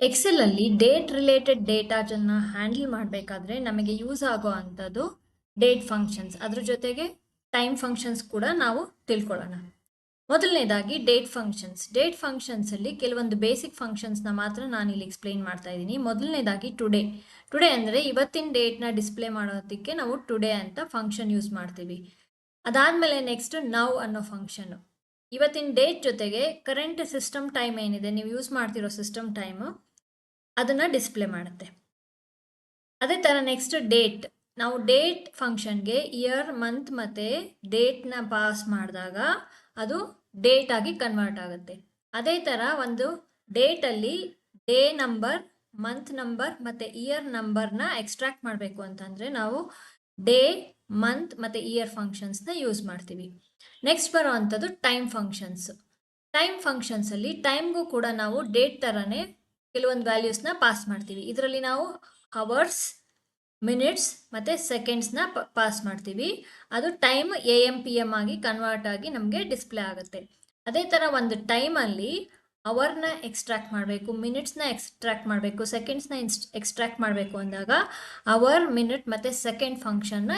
ಎಕ್ಸೆಲಲ್ಲಿ date related ಡೇಟಾಜನ್ನು handle ಮಾಡಬೇಕಾದ್ರೆ ನಮಗೆ use ಆಗೋ ಅಂಥದ್ದು ಡೇಟ್ ಫಂಕ್ಷನ್ಸ್. ಅದ್ರ ಜೊತೆಗೆ ಟೈಮ್ ಫಂಕ್ಷನ್ಸ್ ಕೂಡ ನಾವು ತಿಳ್ಕೊಳ್ಳೋಣ. ಮೊದಲನೇದಾಗಿ ಡೇಟ್ ಫಂಕ್ಷನ್ಸಲ್ಲಿ ಕೆಲವೊಂದು ಬೇಸಿಕ್ ಫಂಕ್ಷನ್ಸ್ನ ಮಾತ್ರ ನಾನು ಇಲ್ಲಿ ಎಕ್ಸ್ಪ್ಲೈನ್ ಮಾಡ್ತಾ ಇದ್ದೀನಿ. ಮೊದಲನೇದಾಗಿ ಟುಡೇ ಅಂದರೆ ಇವತ್ತಿನ ಡೇಟ್ನ ಡಿಸ್ಪ್ಲೇ ಮಾಡೋದಕ್ಕೆ ನಾವು ಟುಡೇ ಅಂತ ಫಂಕ್ಷನ್ ಯೂಸ್ ಮಾಡ್ತೀವಿ. ಅದಾದಮೇಲೆ ನೆಕ್ಸ್ಟ್ ನೌ ಅನ್ನೋ ಫಂಕ್ಷನ್ನು ಇವತ್ತಿನ ಡೇಟ್ ಜೊತೆಗೆ ಕರೆಂಟ್ ಸಿಸ್ಟಮ್ ಟೈಮ್ ಏನಿದೆ, ನೀವು ಯೂಸ್ ಮಾಡ್ತಿರೋ ಸಿಸ್ಟಮ್ ಟೈಮು, ಅದನ್ನು ಡಿಸ್ಪ್ಲೇ ಮಾಡುತ್ತೆ. ಅದೇ ಥರ ನೆಕ್ಸ್ಟ್ ನಾವು ಡೇಟ್ ಫಂಕ್ಷನ್ಗೆ ಇಯರ್, ಮಂತ್ ಮತ್ತು ಡೇಟ್ನ ಪಾಸ್ ಮಾಡಿದಾಗ ಅದು ಡೇಟ್ ಆಗಿ ಕನ್ವರ್ಟ್ ಆಗುತ್ತೆ. ಅದೇ ಥರ ಒಂದು ಡೇಟಲ್ಲಿ ಡೇ ನಂಬರ್, ಮಂತ್ ನಂಬರ್ ಮತ್ತು ಇಯರ್ ನಂಬರ್ನ ಎಕ್ಸ್ಟ್ರಾಕ್ಟ್ ಮಾಡಬೇಕು ಅಂತಂದರೆ ನಾವು ಡೇ, ಮಂತ್ ಮತ್ತು ಇಯರ್ ಫಂಕ್ಷನ್ಸ್ನ ಯೂಸ್ ಮಾಡ್ತೀವಿ. ನೆಕ್ಸ್ಟ್ ಬರೋ ಅಂಥದ್ದು ಟೈಮ್ ಫಂಕ್ಷನ್ಸಲ್ಲಿ ಟೈಮ್ಗೂ ಕೂಡ ನಾವು ಡೇಟ್ ಥರನೇ ಕೆಲವೊಂದು ವ್ಯಾಲ್ಯೂಸ್ನ ಪಾಸ್ ಮಾಡ್ತೀವಿ. ಇದರಲ್ಲಿ ನಾವು ಅವರ್ಸ್, ಮಿನಿಟ್ಸ್ ಮತ್ತು ಸೆಕೆಂಡ್ಸ್ನ ಪಾಸ್ ಮಾಡ್ತೀವಿ. ಅದು ಟೈಮ್ AM PM ಆಗಿ ಕನ್ವರ್ಟ್ ಆಗಿ ನಮಗೆ ಡಿಸ್ಪ್ಲೇ ಆಗುತ್ತೆ. ಅದೇ ಥರ ಒಂದು ಟೈಮಲ್ಲಿ ಅವರ್ನ ಎಕ್ಸ್ಟ್ರಾಕ್ಟ್ ಮಾಡಬೇಕು, ಮಿನಿಟ್ಸ್ನ ಎಕ್ಸ್ಟ್ರಾಕ್ಟ್ ಮಾಡಬೇಕು, ಸೆಕೆಂಡ್ಸ್ನ ಎಕ್ಸ್ಟ್ರಾಕ್ಟ್ ಮಾಡಬೇಕು ಅಂದಾಗ ಅವರ್, ಮಿನಿಟ್ ಮತ್ತು ಸೆಕೆಂಡ್ ಫಂಕ್ಷನ್ನ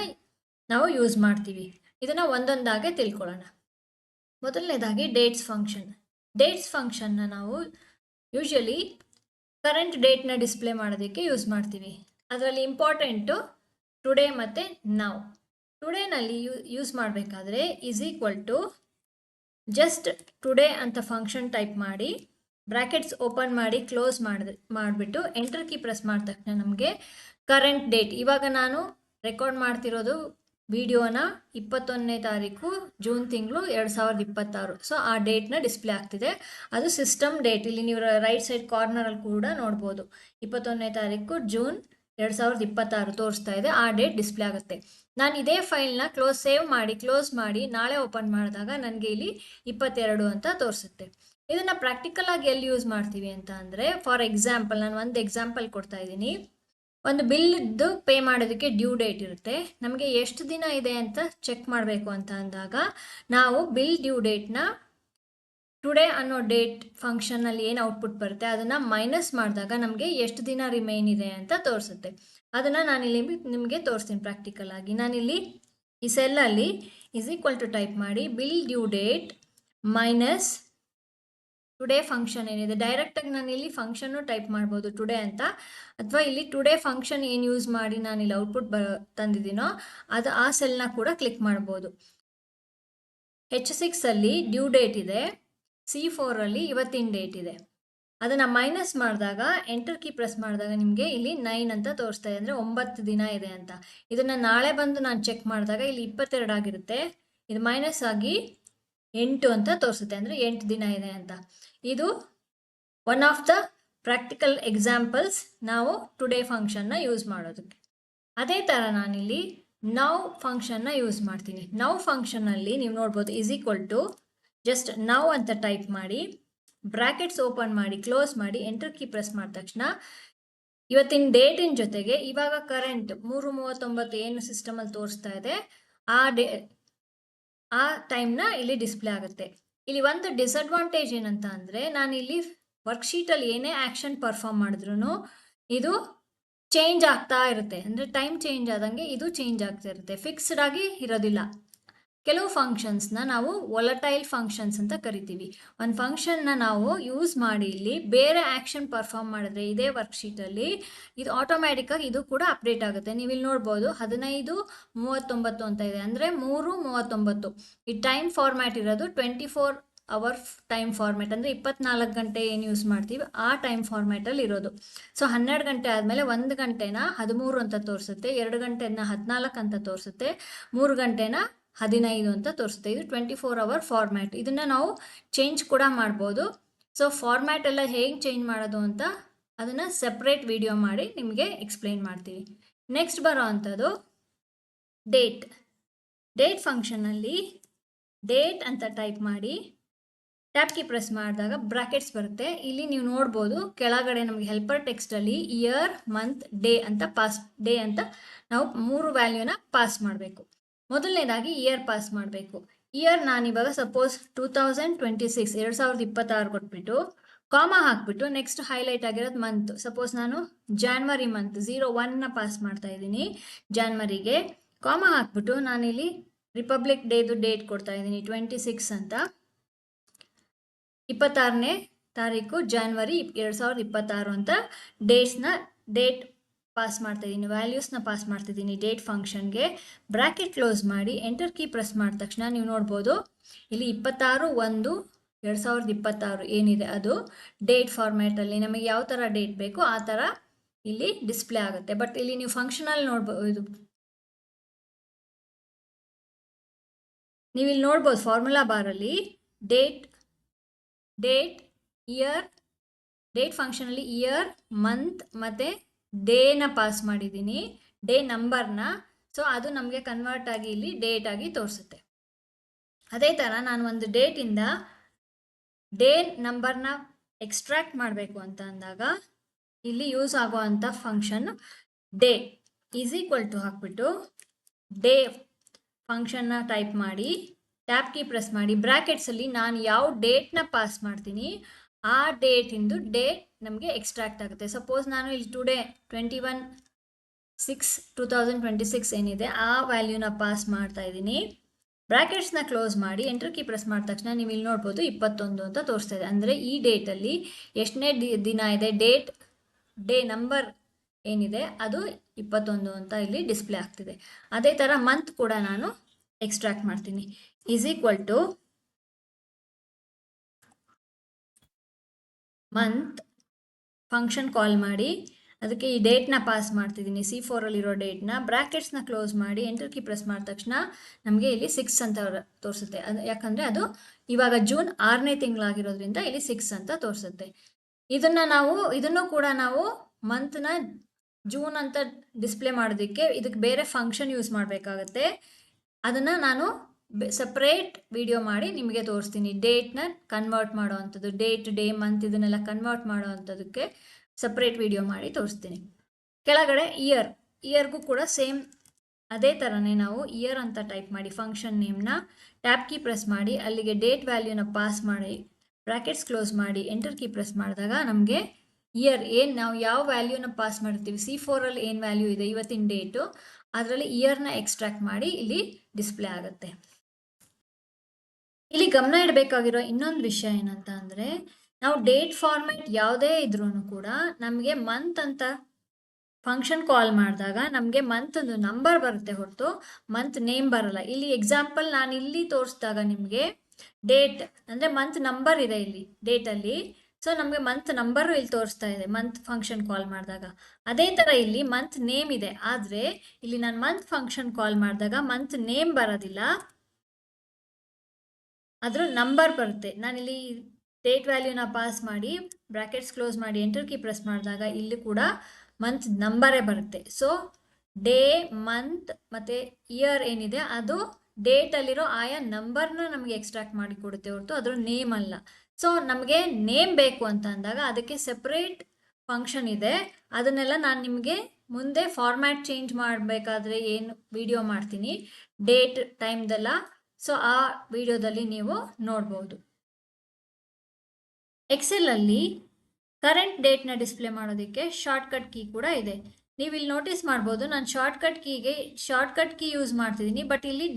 ನಾವು ಯೂಸ್ ಮಾಡ್ತೀವಿ. ಇದನ್ನು ಒಂದೊಂದಾಗೆ ತಿಳ್ಕೊಳ್ಳೋಣ. ಮೊದಲನೇದಾಗಿ ಡೇಟ್ಸ್ ಫಂಕ್ಷನ್ನ ನಾವು ಯೂಶಲಿ ಕರೆಂಟ್ ಡೇಟ್ನ ಡಿಸ್ಪ್ಲೇ ಮಾಡೋದಕ್ಕೆ ಯೂಸ್ ಮಾಡ್ತೀವಿ. ಅದರಲ್ಲಿ ಇಂಪಾರ್ಟೆಂಟು ಟುಡೇ ಮತ್ತು ನೌ. ಟುಡೇನಲ್ಲಿ ಯೂಸ್ ಮಾಡಬೇಕಾದ್ರೆ = ಜಸ್ಟ್ ಟುಡೇ ಅಂತ ಫಂಕ್ಷನ್ ಟೈಪ್ ಮಾಡಿ, ಬ್ರ್ಯಾಕೆಟ್ಸ್ ಓಪನ್ ಮಾಡಿ ಕ್ಲೋಸ್ ಮಾಡಿಬಿಟ್ಟು ಎಂಟರ್ ಕೀ ಪ್ರೆಸ್ ಮಾಡಿದ ತಕ್ಷಣ ನಮಗೆ ಕರೆಂಟ್ ಡೇಟ್, ಇವಾಗ ನಾನು ರೆಕಾರ್ಡ್ ಮಾಡ್ತಿರೋದು ವಿಡಿಯೋನ 21ನೇ ತಾರೀಕು ಜೂನ್ ತಿಂಗಳು 2026. ಸೊ ಆ ಡೇಟ್ನ ಡಿಸ್ಪ್ಲೇ ಆಗ್ತಿದೆ. ಅದು ಸಿಸ್ಟಮ್ ಡೇಟ್. ಇಲ್ಲಿ ನೀವು ರೈಟ್ ಸೈಡ್ ಕಾರ್ನರಲ್ಲಿ ಕೂಡ ನೋಡ್ಬೋದು, 21ನೇ ತಾರೀಕು ಜೂನ್ 2026 ತೋರಿಸ್ತಾ ಇದೆ. ಆ ಡೇಟ್ ಡಿಸ್ಪ್ಲೇ ಆಗುತ್ತೆ. ನಾನು ಇದೇ ಫೈಲ್ನ ಕ್ಲೋಸ್ ಮಾಡಿ ನಾಳೆ ಓಪನ್ ಮಾಡಿದಾಗ ನನಗೆ ಇಲ್ಲಿ 22 ಅಂತ ತೋರಿಸುತ್ತೆ. ಇದನ್ನು ಪ್ರಾಕ್ಟಿಕಲ್ ಆಗಿ ಎಲ್ಲಿ ಯೂಸ್ ಮಾಡ್ತೀವಿ ಅಂತ ಅಂದರೆ, ಫಾರ್ ಎಕ್ಸಾಂಪಲ್ ನಾನು ಒಂದು ಎಕ್ಸಾಂಪಲ್ ಕೊಡ್ತಾ ಇದ್ದೀನಿ. ಒಂದು ಬಿಲ್ದು ಪೇ ಮಾಡೋದಕ್ಕೆ ಡ್ಯೂ ಡೇಟ್ ಇರುತ್ತೆ. ನಮಗೆ ಎಷ್ಟು ದಿನ ಇದೆ ಅಂತ ಚೆಕ್ ಮಾಡಬೇಕು ಅಂತ ಅಂದಾಗ ನಾವು ಬಿಲ್ ಡ್ಯೂ ಡೇಟ್ನ ಟುಡೇ ಅನ್ನೋ ಡೇಟ್ ಫಂಕ್ಷನ್ನಲ್ಲಿ ಏನು ಔಟ್ಪುಟ್ ಬರುತ್ತೆ ಅದನ್ನು ಮೈನಸ್ ಮಾಡಿದಾಗ ನಮಗೆ ಎಷ್ಟು ದಿನ ರಿಮೈನ್ ಇದೆ ಅಂತ ತೋರಿಸುತ್ತೆ. ಅದನ್ನು ನಾನಿಲ್ಲಿ ನಿಮಗೆ ತೋರಿಸ್ತೀನಿ ಪ್ರಾಕ್ಟಿಕಲ್ ಆಗಿ. ನಾನಿಲ್ಲಿ ಈ ಸೆಲ್ಲಲ್ಲಿ = ಟೈಪ್ ಮಾಡಿ bill due date minus today function ಏನಿದೆ, ಡೈರೆಕ್ಟಾಗಿ ನಾನು ಇಲ್ಲಿ ಫಂಕ್ಷನ್ನು ಟೈಪ್ ಮಾಡ್ಬೋದು ಟುಡೇ ಅಂತ, ಅಥವಾ ಇಲ್ಲಿ ಟುಡೇ ಫಂಕ್ಷನ್ ಏನು ಯೂಸ್ ಮಾಡಿ ನಾನಿಲ್ಲಿ ಔಟ್ಪುಟ್ ತಂದಿದ್ದೀನೋ ಅದು ಆ ಸೆಲ್ನ ಕೂಡ ಕ್ಲಿಕ್ ಮಾಡ್ಬೋದು. H6ಅಲ್ಲಿ ಡ್ಯೂ ಡೇಟ್ ಇದೆ, C4ಅಲ್ಲಿ ಇವತ್ತಿನ ಡೇಟ್ ಇದೆ. ಅದನ್ನು ಮೈನಸ್ ಮಾಡಿದಾಗ ಎಂಟರ್ ಕೀ ಪ್ರೆಸ್ ಮಾಡಿದಾಗ ನಿಮಗೆ ಇಲ್ಲಿ 9 ಅಂತ ತೋರಿಸ್ತಾ ಇದೆ, ಅಂದರೆ 9 ದಿನ ಇದೆ ಅಂತ. ಇದನ್ನು ನಾಳೆ ಬಂದು ನಾನು ಚೆಕ್ ಮಾಡಿದಾಗ ಇಲ್ಲಿ 22 ಆಗಿರುತ್ತೆ. ಇದು ಮೈನಸ್ ಆಗಿ 8 ಅಂತ ತೋರಿಸುತ್ತೆ, ಅಂದರೆ 8 ದಿನ ಇದೆ ಅಂತ. ಇದು one of the practical examples ನಾವು ಟುಡೇ ಫಂಕ್ಷನ್ನ ಯೂಸ್ ಮಾಡೋದಕ್ಕೆ. ಅದೇ ಥರ ನಾನಿಲ್ಲಿ ನೌ ಫಂಕ್ಷನ್ನ ಯೂಸ್ ಮಾಡ್ತೀನಿ. ನೌ ಫಂಕ್ಷನ್ನಲ್ಲಿ ನೀವು ನೋಡ್ಬೋದು = ಜಸ್ಟ್ ನೌ ಅಂತ ಟೈಪ್ ಮಾಡಿ, ಬ್ರ್ಯಾಕೆಟ್ಸ್ ಓಪನ್ ಮಾಡಿ ಕ್ಲೋಸ್ ಮಾಡಿ ಎಂಟರ್ ಕೀ ಪ್ರೆಸ್ ಮಾಡಿದ ತಕ್ಷಣ ಇವತ್ತಿನ ಡೇಟಿನ ಜೊತೆಗೆ ಇವಾಗ ಕರೆಂಟ್ 3:39 ಏನು ಸಿಸ್ಟಮಲ್ಲಿ ತೋರಿಸ್ತಾ ಇದೆ ಆ ಟೈಮ್ನ ಇಲ್ಲಿ ಡಿಸ್ಪ್ಲೇ ಆಗುತ್ತೆ. ಇಲ್ಲಿ ಒಂದು ಡಿಸಡ್ವಾಂಟೇಜ್ ಏನಂತ ಅಂದರೆ, ನಾನಿಲ್ಲಿ ವರ್ಕ್ಶೀಟಲ್ಲಿ ಏನೇ ಆ್ಯಕ್ಷನ್ ಪರ್ಫಾರ್ಮ್ ಮಾಡಿದ್ರೂ ಇದು ಚೇಂಜ್ ಆಗ್ತಾ ಇರುತ್ತೆ. ಅಂದರೆ ಟೈಮ್ ಚೇಂಜ್ ಆದಂಗೆ ಇದು ಚೇಂಜ್ ಆಗ್ತಾ ಇರುತ್ತೆ, ಫಿಕ್ಸ್ಡ್ ಆಗಿ ಇರೋದಿಲ್ಲ. ಕೆಲವು ಫಂಕ್ಷನ್ಸ್ನ ನಾವು ವೊಲಟೈಲ್ ಫಂಕ್ಷನ್ಸ್ ಅಂತ ಕರಿತೀವಿ. ಒಂದು ಫಂಕ್ಷನ್ನ ನಾವು ಯೂಸ್ ಮಾಡಿ ಇಲ್ಲಿ ಬೇರೆ ಆ್ಯಕ್ಷನ್ ಪರ್ಫಾರ್ಮ್ ಮಾಡಿದ್ರೆ ಇದೇ ವರ್ಕ್ಶೀಟಲ್ಲಿ ಇದು ಆಟೋಮ್ಯಾಟಿಕ್ಕಾಗಿ ಇದು ಕೂಡ ಅಪ್ಡೇಟ್ ಆಗುತ್ತೆ. ನೀವು ಇಲ್ಲಿ ನೋಡ್ಬೋದು 15:39 ಅಂತ ಇದೆ, ಅಂದರೆ 3:39. ಈ ಟೈಮ್ ಫಾರ್ಮ್ಯಾಟ್ ಇರೋದು 24 ಅವರ್ ಟೈಮ್ ಫಾರ್ಮ್ಯಾಟ್, ಅಂದರೆ 24 ಗಂಟೆ ಏನು ಯೂಸ್ ಮಾಡ್ತೀವಿ ಆ ಟೈಮ್ ಫಾರ್ಮ್ಯಾಟಲ್ಲಿ ಇರೋದು. ಸೊ 12 ಗಂಟೆ ಆದಮೇಲೆ 1 ಗಂಟೆನ 13 ಅಂತ ತೋರಿಸುತ್ತೆ, 2 ಗಂಟೆನ 14 ಅಂತ ತೋರಿಸುತ್ತೆ, 3 ಗಂಟೆನ 15 ಅಂತ ತೋರಿಸುತ್ತೆ. ಇದು 24 ಅವರ್ ಫಾರ್ಮ್ಯಾಟ್. ಇದನ್ನು ನಾವು ಚೇಂಜ್ ಕೂಡ ಮಾಡ್ಬೋದು. ಸೊ ಫಾರ್ಮ್ಯಾಟ್ ಎಲ್ಲ ಹೇಗೆ ಚೇಂಜ್ ಮಾಡೋದು ಅಂತ ಅದನ್ನು ಸೆಪ್ರೇಟ್ ವಿಡಿಯೋ ಮಾಡಿ ನಿಮಗೆ ಎಕ್ಸ್ಪ್ಲೈನ್ ಮಾಡ್ತೀವಿ. ನೆಕ್ಸ್ಟ್ ಬರೋ ಅಂಥದ್ದು ಡೇಟ್ ಫಂಕ್ಷನ್ನಲ್ಲಿ ಡೇಟ್ ಅಂತ ಟೈಪ್ ಮಾಡಿ ಟ್ಯಾಪ್ ಕೀ ಪ್ರೆಸ್ ಮಾಡಿದಾಗ ಬ್ರ್ಯಾಕೆಟ್ಸ್ ಬರುತ್ತೆ. ಇಲ್ಲಿ ನೀವು ನೋಡ್ಬೋದು ಕೆಳಗಡೆ ನಮಗೆ ಹೆಲ್ಪರ್ ಟೆಕ್ಸ್ಟಲ್ಲಿ ಇಯರ್, ಮಂತ್, ಡೇ ಅಂತ ನಾವು 3 ವ್ಯಾಲ್ಯೂನ ಪಾಸ್ ಮಾಡಬೇಕು. ಮೊದಲನೇದಾಗಿ ಇಯರ್ ಪಾಸ್ ಮಾಡಬೇಕು. ಇಯರ್ ನಾನಿವಾಗ ಸಪೋಸ್ 2026 2026 ಕೊಟ್ಬಿಟ್ಟು ಕಾಮ ಹಾಕ್ಬಿಟ್ಟು ನೆಕ್ಸ್ಟ್ ಹೈಲೈಟ್ ಆಗಿರೋದು ಮಂತ್. ಸಪೋಸ್ ನಾನು ಜಾನ್ವರಿ ಮಂತ್ 01ನ ಪಾಸ್ ಮಾಡ್ತಾ ಇದ್ದೀನಿ ಜಾನ್ವರಿಗೆ. ಕಾಮ ಹಾಕ್ಬಿಟ್ಟು ನಾನಿಲ್ಲಿ ರಿಪಬ್ಲಿಕ್ ಡೇದು ಡೇಟ್ ಕೊಡ್ತಾ ಇದ್ದೀನಿ 26 ಅಂತ, 26ನೇ ತಾರೀಕು ಜಾನ್ವರಿ 2026 ಅಂತ ಡೇಟ್ ಪಾಸ್ ಮಾಡ್ತಾ ಇದ್ದೀನಿ, ವ್ಯಾಲ್ಯೂಸ್ನ ಪಾಸ್ ಮಾಡ್ತಿದ್ದೀನಿ ಡೇಟ್ ಫಂಕ್ಷನ್ಗೆ. ಬ್ರ್ಯಾಕೆಟ್ ಕ್ಲೋಸ್ ಮಾಡಿ ಎಂಟರ್ ಕೀ ಪ್ರೆಸ್ ಮಾಡಿದ ತಕ್ಷಣ ನೀವು ನೋಡ್ಬೋದು ಇಲ್ಲಿ 26/1/2026 ಏನಿದೆ ಅದು ಡೇಟ್ ಫಾರ್ಮ್ಯಾಟಲ್ಲಿ ನಮಗೆ ಯಾವ ಥರ ಡೇಟ್ ಬೇಕೋ ಆ ಥರ ಇಲ್ಲಿ ಡಿಸ್ಪ್ಲೇ ಆಗುತ್ತೆ. ಬಟ್ ಇಲ್ಲಿ ನೀವು ಫಂಕ್ಷನಲ್ಲಿ ನೋಡ್ಬೋದು, ನೀವು ಇಲ್ಲಿ ನೋಡ್ಬೋದು ಫಾರ್ಮುಲಾ ಬಾರಲ್ಲಿ ಡೇಟ್ ಇಯರ್, ಡೇಟ್ ಫಂಕ್ಷನಲ್ಲಿ ಇಯರ್, ಮಂತ್ ಮತ್ತು ಡೇನ ಪಾಸ್ ಮಾಡಿದ್ದೀನಿ, ಡೇ ನಂಬರ್ನ. ಸೊ ಅದು ನಮಗೆ ಕನ್ವರ್ಟ್ ಆಗಿ ಇಲ್ಲಿ ಡೇಟ್ ಆಗಿ ತೋರಿಸುತ್ತೆ. ಅದೇ ಥರ ನಾನು ಒಂದು ಡೇಟಿಂದ ಡೇ ನಂಬರ್ನ ಎಕ್ಸ್ಟ್ರಾಕ್ಟ್ ಮಾಡಬೇಕು ಅಂತ ಅಂದಾಗ ಇಲ್ಲಿ ಯೂಸ್ ಆಗುವಂಥ function day is equal to ಹಾಕ್ಬಿಟ್ಟು ಡೇ ಫಂಕ್ಷನ್ನ ಟೈಪ್ ಮಾಡಿ ಟ್ಯಾಬ್ ಕೀ ಪ್ರೆಸ್ ಮಾಡಿ ಬ್ರ್ಯಾಕೆಟ್ಸಲ್ಲಿ ನಾನು ಯಾವ ಡೇಟ್ನ ಪಾಸ್ ಮಾಡ್ತೀನಿ ಆ ಡೇಟಿಂದು ಡೇಟ್ ನಮಗೆ ಎಕ್ಸ್ಟ್ರಾಕ್ಟ್ ಆಗುತ್ತೆ. ಸಪೋಸ್ ನಾನು ಇಲ್ಲಿ ಟುಡೇ 21/6/2026 ಏನಿದೆ ಆ ವ್ಯಾಲ್ಯೂನ ಪಾಸ್ ಮಾಡ್ತಾ ಇದ್ದೀನಿ. ಬ್ರ್ಯಾಕೆಟ್ಸ್ನ ಕ್ಲೋಸ್ ಮಾಡಿ ಎಂಟರ್ ಕೀ ಪ್ರೆಸ್ ಮಾಡಿದ ತಕ್ಷಣ ನೀವು ಇಲ್ಲಿ ನೋಡ್ಬೋದು 21 ಅಂತ ತೋರಿಸ್ತಾ ಇದೆ. ಅಂದರೆ ಈ ಡೇಟಲ್ಲಿ ಎಷ್ಟನೇ ದಿನ ಇದೆ, ಡೇ ನಂಬರ್ ಏನಿದೆ ಅದು 21 ಅಂತ ಇಲ್ಲಿ ಡಿಸ್ಪ್ಲೇ ಆಗ್ತಿದೆ. ಅದೇ ಥರ ಮಂತ್ ಕೂಡ ನಾನು ಎಕ್ಸ್ಟ್ರಾಕ್ಟ್ ಮಾಡ್ತೀನಿ. Is equal two month function call ಮಾಡಿ ಅದಕ್ಕೆ ಈ ಡೇಟ್ನ ಪಾಸ್ ಮಾಡ್ತಿದ್ದೀನಿ, C4ಅಲ್ಲಿರೋ ಡೇಟ್ನ. ಬ್ರ್ಯಾಕೆಟ್ಸ್ನ ಕ್ಲೋಸ್ ಮಾಡಿ ಎಂಟರ್ ಕೀ ಪ್ರೆಸ್ ಮಾಡಿದ ತಕ್ಷಣ ನಮಗೆ ಇಲ್ಲಿ 6 ಅಂತ ತೋರಿಸುತ್ತೆ. ಅದು ಯಾಕಂದರೆ ಅದು ಇವಾಗ ಜೂನ್ 6ನೇ ತಿಂಗಳಾಗಿರೋದ್ರಿಂದ ಇಲ್ಲಿ 6 ಅಂತ ತೋರಿಸುತ್ತೆ. ಇದನ್ನು ಕೂಡ ನಾವು ಮಂತ್ನ ಜೂನ್ ಅಂತ ಡಿಸ್ಪ್ಲೇ ಮಾಡೋದಕ್ಕೆ ಇದಕ್ಕೆ ಬೇರೆ ಫಂಕ್ಷನ್ ಯೂಸ್ ಮಾಡಬೇಕಾಗತ್ತೆ. ಅದನ್ನು ನಾನು ಸಪ್ರೇಟ್ ವಿಡಿಯೋ ಮಾಡಿ ನಿಮಗೆ ತೋರಿಸ್ತೀನಿ. ಡೇಟ್ನ ಕನ್ವರ್ಟ್ ಮಾಡೋ ಅಂಥದ್ದು, ಡೇ ಮಂತ್ ಇದನ್ನೆಲ್ಲ ಕನ್ವರ್ಟ್ ಮಾಡೋ ಅಂಥದ್ದಕ್ಕೆ ಸಪ್ರೇಟ್ ವಿಡಿಯೋ ಮಾಡಿ ತೋರಿಸ್ತೀನಿ. ಕೆಳಗಡೆ ಇಯರ್ಗೂ ಕೂಡ ಸೇಮ್ ಅದೇ ಥರನೇ ನಾವು ಇಯರ್ ಅಂತ ಟೈಪ್ ಮಾಡಿ ಫಂಕ್ಷನ್ ನೇಮ್ನ ಟ್ಯಾಬ್ ಕೀ ಪ್ರೆಸ್ ಮಾಡಿ ಅಲ್ಲಿಗೆ ಡೇಟ್ ವ್ಯಾಲ್ಯೂನ ಪಾಸ್ ಮಾಡಿ ಬ್ರ್ಯಾಕೆಟ್ಸ್ ಕ್ಲೋಸ್ ಮಾಡಿ ಎಂಟರ್ ಕೀ ಪ್ರೆಸ್ ಮಾಡಿದಾಗ ನಮಗೆ ಇಯರ್ ನಾವು ಯಾವ ವ್ಯಾಲ್ಯೂನ ಪಾಸ್ ಮಾಡಿರ್ತೀವಿ, C4ಅಲ್ಲಿ ಏನು ವ್ಯಾಲ್ಯೂ ಇದೆ ಇವತ್ತಿನ ಡೇಟು ಅದರಲ್ಲಿ ಇಯರ್ನ ಎಕ್ಸ್ಟ್ರಾಕ್ಟ್ ಮಾಡಿ ಇಲ್ಲಿ ಡಿಸ್ಪ್ಲೇ ಆಗುತ್ತೆ. ಇಲ್ಲಿ ಗಮನ ಇಡಬೇಕಾಗಿರೋ ಇನ್ನೊಂದು ವಿಷಯ ಏನಂತ ಅಂದರೆ ನಾವು ಡೇಟ್ ಫಾರ್ಮ್ಯಾಟ್ ಯಾವುದೇ ಇದ್ರೂ ಕೂಡ ನಮಗೆ ಮಂತ್ ಅಂತ ಫಂಕ್ಷನ್ ಕಾಲ್ ಮಾಡಿದಾಗ ನಮಗೆ ಮಂತೊಂದು ನಂಬರ್ ಬರುತ್ತೆ ಹೊರತು ಮಂತ್ ನೇಮ್ ಬರಲ್ಲ. ಇಲ್ಲಿ ಎಕ್ಸಾಂಪಲ್ ನಾನು ಇಲ್ಲಿ ತೋರಿಸಿದಾಗ ನಿಮಗೆ ಡೇಟ್ ಅಂದರೆ ಮಂತ್ ನಂಬರ್ ಇದೆ ಇಲ್ಲಿ ಡೇಟಲ್ಲಿ. ಸೊ ನಮಗೆ ಮಂತ್ ನಂಬರು ಇಲ್ಲಿ ತೋರಿಸ್ತಾ ಇದೆ ಮಂತ್ ಫಂಕ್ಷನ್ ಕಾಲ್ ಮಾಡಿದಾಗ. ಅದೇ ಥರ ಇಲ್ಲಿ ಮಂತ್ ನೇಮ್ ಇದೆ, ಆದರೆ ಇಲ್ಲಿ ನಾನು ಮಂತ್ ಫಂಕ್ಷನ್ ಕಾಲ್ ಮಾಡಿದಾಗ ಮಂತ್ ನೇಮ್ ಬರೋದಿಲ್ಲ, ಅದ್ರ ನಂಬರ್ ಬರುತ್ತೆ. ನಾನಿಲ್ಲಿ ಡೇಟ್ ವ್ಯಾಲ್ಯೂನ ಪಾಸ್ ಮಾಡಿ ಬ್ರ್ಯಾಕೆಟ್ಸ್ ಕ್ಲೋಸ್ ಮಾಡಿ ಎಂಟರ್ ಕೀ ಪ್ರೆಸ್ ಮಾಡಿದಾಗ ಇಲ್ಲಿ ಕೂಡ ಮಂತ್ ನಂಬರೇ ಬರುತ್ತೆ. ಸೊ ಡೇ, ಮಂತ್ ಮತ್ತು ಇಯರ್ ಏನಿದೆ ಅದು ಡೇಟಲ್ಲಿರೋ ಆಯಾ ನಂಬರ್ನ ನಮಗೆ ಎಕ್ಸ್ಟ್ರಾಕ್ಟ್ ಮಾಡಿ ಕೊಡುತ್ತೆ ಹೊರತು ಅದ್ರ ನೇಮ್ ಅಲ್ಲ. ಸೊ ನಮಗೆ ನೇಮ್ ಬೇಕು ಅಂತ ಅಂದಾಗ ಅದಕ್ಕೆ ಸೆಪ್ರೇಟ್ ಫಂಕ್ಷನ್ ಇದೆ. ಅದನ್ನೆಲ್ಲ ನಾನು ನಿಮಗೆ ಮುಂದೆ ಫಾರ್ಮ್ಯಾಟ್ ಚೇಂಜ್ ಮಾಡಬೇಕಾದ್ರೆ ಏನು ವಿಡಿಯೋ ಮಾಡ್ತೀನಿ ಡೇಟ್ ಟೈಮ್ದೆಲ್ಲ. ಸೊ ಆ ವಿಡಿಯೋದಲ್ಲಿ ನೀವು ನೋಡ್ಬೋದು. ಎಕ್ಸೆಲಲ್ಲಿ ಕರೆಂಟ್ ಡೇಟ್ನ ಡಿಸ್ಪ್ಲೇ ಮಾಡೋದಕ್ಕೆ ಶಾರ್ಟ್ಕಟ್ ಕೀ ಕೂಡ ಇದೆ. ನೀವು ಇಲ್ಲಿ ನೋಟಿಸ್ ಮಾಡ್ಬೋದು ನಾನು ಶಾರ್ಟ್ಕಟ್ ಕೀ ಯೂಸ್ ಮಾಡ್ತಿದ್ದೀನಿ. ಬಟ್ ಇಲ್ಲಿ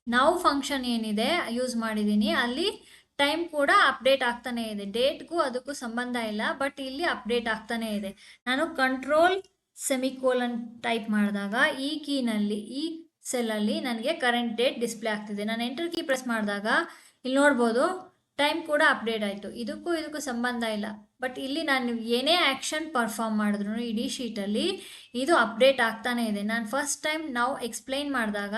ನಾವು ಫಂಕ್ಷನ್ ಏನಿದೆ ಯೂಸ್ ಮಾಡಿದ್ದೀನಿ ಅಲ್ಲಿ ಟೈಮ್ ಕೂಡ ಅಪ್ಡೇಟ್ ಆಗ್ತಾನೆ ಇದೆ. ಡೇಟ್ಗೂ ಅದಕ್ಕೂ ಸಂಬಂಧ ಇಲ್ಲ, ಬಟ್ ಇಲ್ಲಿ ಅಪ್ಡೇಟ್ ಆಗ್ತಾನೆ ಇದೆ. ನಾನು ಕಂಟ್ರೋಲ್ ಸೆಮಿಕೋಲನ್ ಟೈಪ್ ಮಾಡಿದಾಗ ಈ ಕೀನಲ್ಲಿ ಈ ಸೆಲ್ಲಲ್ಲಿ ನನಗೆ ಕರೆಂಟ್ ಡೇಟ್ ಡಿಸ್ಪ್ಲೇ ಆಗ್ತಿದೆ. ನಾನು ಎಂಟರ್ ಕೀ ಪ್ರೆಸ್ ಮಾಡಿದಾಗ ಇಲ್ಲಿ ನೋಡ್ಬೋದು ಟೈಮ್ ಕೂಡ ಅಪ್ಡೇಟ್ ಆಯಿತು. ಇದಕ್ಕೂ ಸಂಬಂಧ ಇಲ್ಲ, ಬಟ್ ಇಲ್ಲಿ ನಾನು ಏನೇ ಆ್ಯಕ್ಷನ್ ಪರ್ಫಾರ್ಮ್ ಮಾಡಿದ್ರು ಇಡೀ ಶೀಟಲ್ಲಿ ಇದು ಅಪ್ಡೇಟ್ ಆಗ್ತಾನೆ ಇದೆ. ನಾನು ಫಸ್ಟ್ ಟೈಮ್ ನಾವು ಎಕ್ಸ್ಪ್ಲೈನ್ ಮಾಡಿದಾಗ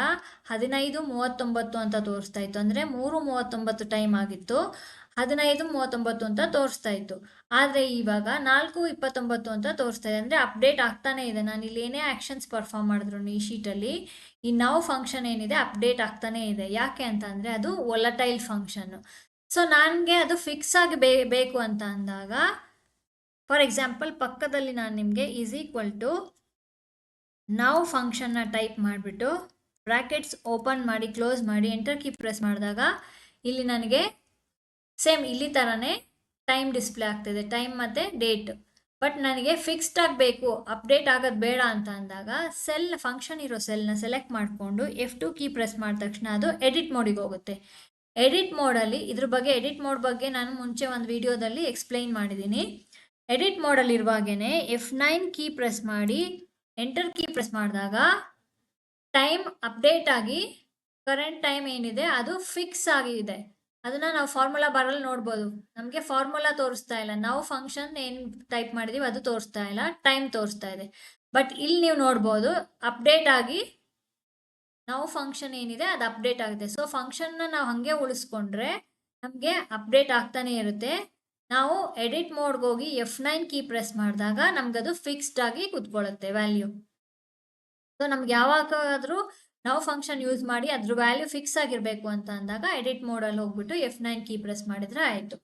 15:39 ಅಂತ ತೋರಿಸ್ತಾ ಇತ್ತು, ಅಂದರೆ 3:39 ಟೈಮ್ ಆಗಿತ್ತು, 15:39 ಅಂತ ತೋರಿಸ್ತಾ ಇತ್ತು. ಆದರೆ ಇವಾಗ 4:29 ಅಂತ ತೋರಿಸ್ತಾ ಇದೆ, ಅಂದರೆ ಅಪ್ಡೇಟ್ ಆಗ್ತಾನೆ ಇದೆ. ನಾನು ಇಲ್ಲಿ ಏನೇ ಆ್ಯಕ್ಷನ್ಸ್ ಪರ್ಫಾರ್ಮ್ ಮಾಡಿದ್ರು ಈ ಶೀಟಲ್ಲಿ ಈ ನಾವು ಫಂಕ್ಷನ್ ಏನಿದೆ ಅಪ್ಡೇಟ್ ಆಗ್ತಾನೆ ಇದೆ. ಯಾಕೆ ಅಂತ ಅಂದರೆ ಅದು ವೊಲಟೈಲ್ ಫಂಕ್ಷನ್ನು. ಸೊ ನನಗೆ ಅದು ಫಿಕ್ಸ್ ಆಗಿ ಬೇಕು ಅಂತ ಅಂದಾಗ ಫಾರ್ ಎಕ್ಸಾಂಪಲ್ ಪಕ್ಕದಲ್ಲಿ ನಾನು ನಿಮಗೆ ಈಸ್ ಈಕ್ವಲ್ ಟು ನಾವು ಫಂಕ್ಷನ್ನ ಟೈಪ್ ಮಾಡಿಬಿಟ್ಟು ಬ್ರ್ಯಾಕೆಟ್ಸ್ ಓಪನ್ ಮಾಡಿ ಕ್ಲೋಸ್ ಮಾಡಿ ಎಂಟರ್ ಕೀ ಪ್ರೆಸ್ ಮಾಡಿದಾಗ ಇಲ್ಲಿ ನನಗೆ ಸೇಮ್ ಇಲ್ಲಿ ಥರನೇ ಟೈಮ್ ಡಿಸ್ಪ್ಲೇ ಆಗ್ತಿದೆ, ಟೈಮ್ ಮತ್ತು ಡೇಟ್. ಬಟ್ ನನಗೆ ಫಿಕ್ಸ್ಡ್ ಆಗಬೇಕು, ಅಪ್ಡೇಟ್ ಆಗೋದು ಬೇಡ ಅಂತ ಅಂದಾಗ ಫಂಕ್ಷನ್ ಇರೋ ಸೆಲ್ನ ಸೆಲೆಕ್ಟ್ ಮಾಡಿಕೊಂಡು F2 ಕೀ ಪ್ರೆಸ್ ಮಾಡಿದ ತಕ್ಷಣ ಅದು ಎಡಿಟ್ ಮೋಡಿಗೆ ಹೋಗುತ್ತೆ. ಎಡಿಟ್ ಮೋಡಲ್ಲಿ ಎಡಿಟ್ ಮೋಡ್ ಬಗ್ಗೆ ನಾನು ಮುಂಚೆ ಒಂದು ವಿಡಿಯೋದಲ್ಲಿ ಎಕ್ಸ್ಪ್ಲೈನ್ ಮಾಡಿದ್ದೀನಿ. ಎಡಿಟ್ ಮೋಡಲ್ಲಿ ಇರುವಾಗೇ F9 ಕೀ ಪ್ರೆಸ್ ಮಾಡಿ ಎಂಟರ್ ಕೀ ಪ್ರೆಸ್ ಮಾಡಿದಾಗ ಟೈಮ್ ಅಪ್ಡೇಟ್ ಆಗಿ ಕರೆಂಟ್ ಟೈಮ್ ಏನಿದೆ ಅದು ಫಿಕ್ಸ್ ಆಗಿದೆ. ಅದನ್ನ ನಾವು ಫಾರ್ಮುಲಾ ಬಾರಲ್ಲಿ ನೋಡ್ಬೋದು. ನಮಗೆ ಫಾರ್ಮುಲಾ ತೋರಿಸ್ತಾ ಇಲ್ಲ, ನಾವು ಫಂಕ್ಷನ್ ಏನು ಟೈಪ್ ಮಾಡಿದೀವಿ ಅದು ತೋರಿಸ್ತಾ ಇಲ್ಲ, ಟೈಮ್ ತೋರಿಸ್ತಾ ಇದೆ. ಬಟ್ ಇಲ್ಲಿ ನೀವು ನೋಡ್ಬೋದು ಅಪ್ಡೇಟ್ ಆಗಿ ನಾವು ಫಂಕ್ಷನ್ ಏನಿದೆ ಅದು ಅಪ್ಡೇಟ್ ಆಗುತ್ತೆ. ಸೊ ಫಂಕ್ಷನ್ನ ನಾವು ಹಾಗೆ ಉಳಿಸ್ಕೊಂಡ್ರೆ ನಮಗೆ ಅಪ್ಡೇಟ್ ಆಗ್ತಾನೆ ಇರುತ್ತೆ. ನಾವು ಎಡಿಟ್ ಮೋಡ್ಗೆ ಹೋಗಿ F9 ಕೀ ಪ್ರೆಸ್ ಮಾಡಿದಾಗ ನಮ್ಗದು ಫಿಕ್ಸ್ಡ್ ಆಗಿ ಕುತ್ಕೊಳ್ಳುತ್ತೆ ವ್ಯಾಲ್ಯೂ. ಸೊ ನಮ್ಗೆ ಯಾವಾಗಾದರೂ ನಾವು ಫಂಕ್ಷನ್ ಯೂಸ್ ಮಾಡಿ ಅದ್ರ ವ್ಯಾಲ್ಯೂ ಫಿಕ್ಸ್ ಆಗಿರಬೇಕು ಅಂತ ಅಂದಾಗ ಎಡಿಟ್ ಮೋಡಲ್ಲಿ ಹೋಗ್ಬಿಟ್ಟು F9 ಕೀ ಪ್ರೆಸ್ ಮಾಡಿದ್ರೆ ಆಯಿತು.